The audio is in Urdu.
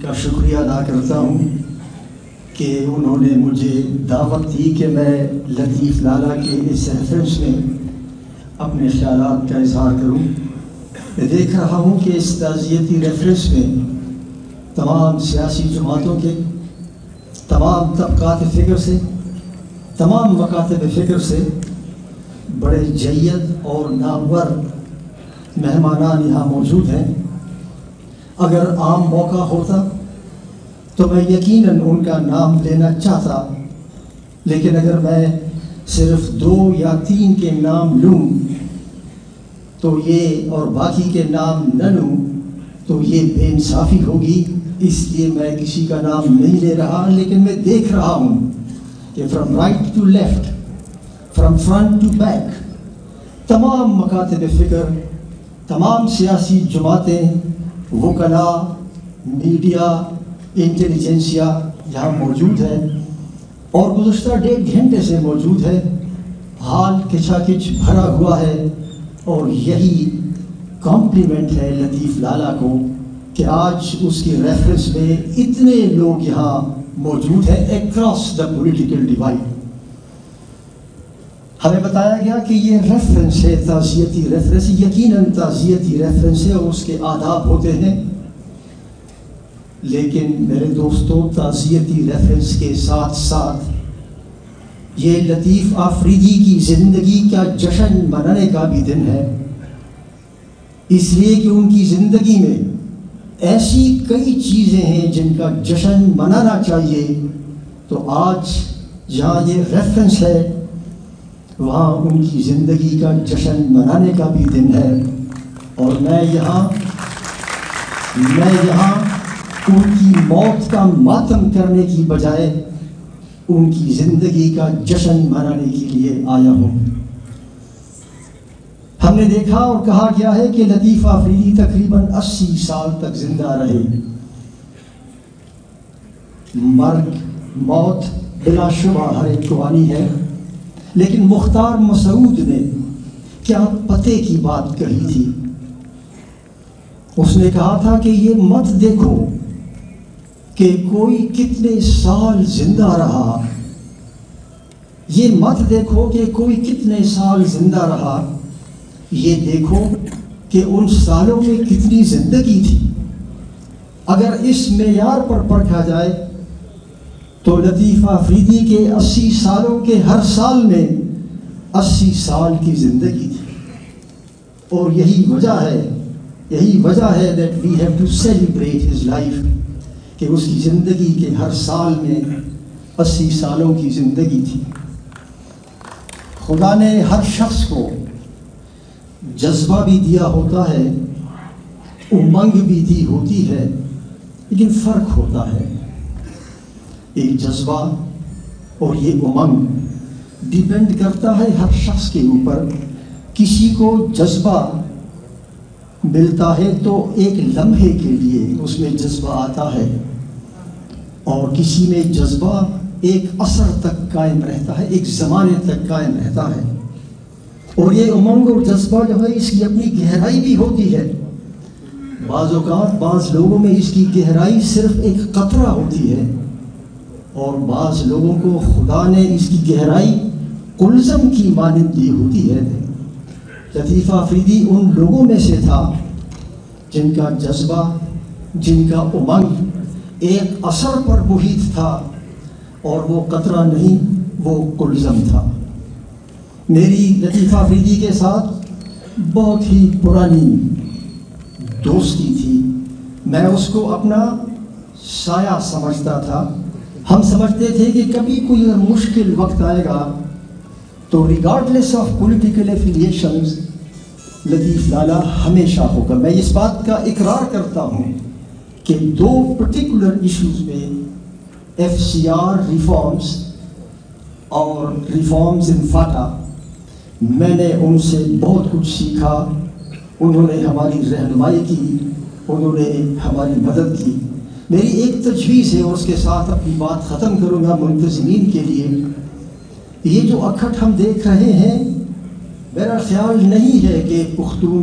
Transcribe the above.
کا شکریہ ادا کرتا ہوں کہ انہوں نے مجھے دعوت دی کہ میں لطیف لالہ کے اس ریفرنس میں اپنے خیالات کا اظہار کروں۔ میں دیکھ رہا ہوں کہ اس تعزیتی ریفرنس میں تمام سیاسی جماعتوں کے، تمام طبقات فکر سے، تمام مکاتب فکر سے بڑے جید اور نامور مہمانان یہاں موجود ہیں۔ اگر عام موقع ہوتا تو میں یقیناً ان کا نام لینا چاہتا، لیکن اگر میں صرف 2 یا 3 کے نام لوں تو یہ، اور باقی کے نام نہ لوں تو یہ بے انصافی ہوگی، اس لیے میں کسی کا نام نہیں لے رہا۔ لیکن میں دیکھ رہا ہوں کہ from right to left, from front to back, تمام مکاتب فکر، تمام سیاسی جماعتیں، وکلاء، میڈیا، انٹیلیجنسیا یہاں موجود ہے اور گزشتہ 1.5 گھنٹے سے موجود ہے۔ حال کھچا کچ بھرا ہوا ہے اور یہی کمپلیمنٹ ہے لطیف لالہ کو کہ آج اس کی ریفرنس میں اتنے لوگ یہاں موجود ہیں اکراس دا پولیٹیکل ڈیوائڈ۔ ہمیں بتایا گیا کہ یہ ریفرنس ہے، تعزیتی ریفرنس، یقیناً تعزیتی ریفرنس ہے اور اس کے آداب ہوتے ہیں، لیکن میرے دوستوں تعزیتی ریفرنس کے ساتھ ساتھ یہ لطیف آفریدی کی زندگی کا جشن منانے کا بھی دن ہے، اس لیے کہ ان کی زندگی میں ایسی کئی چیزیں ہیں جن کا جشن منانا چاہیے۔ تو آج جہاں یہ ریفرنس ہے وہاں ان کی زندگی کا جشن منانے کا بھی دن ہے، اور میں یہاں ان کی موت کا ماتم کرنے کی بجائے ان کی زندگی کا جشن منانے کے لیے آیا ہوں۔ ہم نے دیکھا اور کہا گیا ہے کہ لطیف آفریدی تقریباً 80 سال تک زندہ رہے۔ موت بلا شبہ ہر ایک کو آنی ہے، لیکن مختار مسعود نے کیا پتے کی بات کہی تھی؟ اس نے کہا تھا کہ یہ مت دیکھو کہ کوئی کتنے سال زندہ رہا، یہ مت دیکھو کہ کوئی کتنے سال زندہ رہا، یہ دیکھو کہ ان سالوں میں کتنی زندگی تھی۔ اگر اس معیار پر پرکھا جائے تو لطیف آفریدی کے 80 سالوں کے ہر سال میں 80 سال کی زندگی تھی، اور یہی وجہ ہے that we have to celebrate his life، کہ اس کی زندگی کے ہر سال میں 80 سالوں کی زندگی تھی۔ خدا نے ہر شخص کو جذبہ بھی دیا ہوتا ہے، امنگ بھی دی ہوتی ہے، لیکن فرق ہوتا ہے۔ ایک جذبہ اور یہ امنگ ڈیپینڈ کرتا ہے ہر شخص کے اوپر۔ کسی کو جذبہ ملتا ہے تو ایک لمحے کے لیے اس میں جذبہ آتا ہے، اور کسی میں جذبہ ایک عصر تک قائم رہتا ہے، ایک زمانے تک قائم رہتا ہے۔ اور یہ امنگ اور جذبہ جو ہے اس کی اپنی گہرائی بھی ہوتی ہے۔ بعض اوقات بعض لوگوں میں اس کی گہرائی صرف ایک قطرہ ہوتی ہے، اور بعض لوگوں کو خدا نے اس کی گہرائی قلزم کی مانند دی ہوتی ہے۔ لطیف آفریدی ان لوگوں میں سے تھا جن کا جذبہ، جن کا امنگ ایک اثر پر محیط تھا، اور وہ قطرہ نہیں، وہ قلزم تھا۔ میری لطیف آفریدی کے ساتھ بہت ہی پرانی دوستی تھی۔ میں اس کو اپنا سایہ سمجھتا تھا۔ ہم سمجھتے تھے کہ کبھی کوئی اگر مشکل وقت آئے گا تو ریگارڈلیس آف پولیٹیکل ایفیلیشنز لطیف لالہ ہمیشہ ہوگا۔ میں اس بات کا اقرار کرتا ہوں کہ 2 پرٹیکولر ایشوز میں FCR ریفارمز اور ریفارمز ان فاٹا، میں نے ان سے بہت کچھ سیکھا۔ انہوں نے ہماری رہنمائی کی، انہوں نے ہماری مدد کی۔ میری ایک تجویز ہے اور اس کے ساتھ اپنی بات ختم کروں گا منتظمین کے لیے۔ یہ جو اکھٹ ہم دیکھ رہے ہیں، میرا خیال نہیں ہے کہ پختون